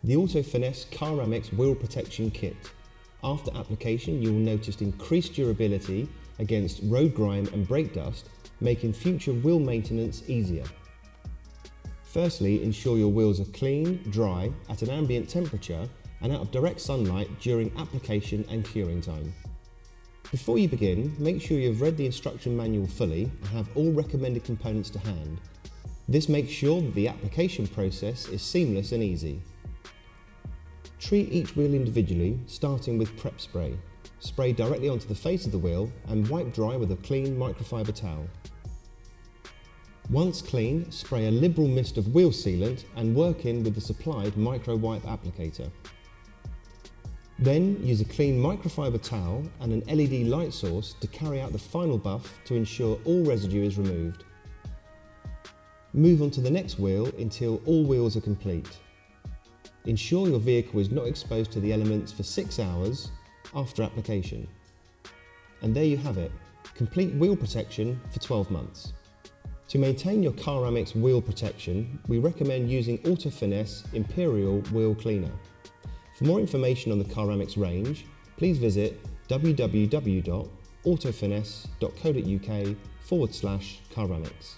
The Finesse Caramics Wheel Protection Kit. After application, you will notice increased durability against road grime and brake dust, making future wheel maintenance easier. Firstly, ensure your wheels are clean, dry, at an ambient temperature and out of direct sunlight during application and curing time. Before you begin, make sure you have read the instruction manual fully and have all recommended components to hand. This makes sure that the application process is seamless and easy. Treat each wheel individually, starting with prep spray. Spray directly onto the face of the wheel and wipe dry with a clean microfiber towel. Once clean, spray a liberal mist of wheel sealant and work in with the supplied micro wipe applicator. Then use a clean microfiber towel and an LED light source to carry out the final buff to ensure all residue is removed. Move on to the next wheel until all wheels are complete. Ensure your vehicle is not exposed to the elements for 6 hours after application. And there you have it, complete wheel protection for 12 months. To maintain your Caramics wheel protection, we recommend using Finesse Imperial Wheel Cleaner. For more information on the Caramics range, please visit www.autofinesse.co.uk/Caramics.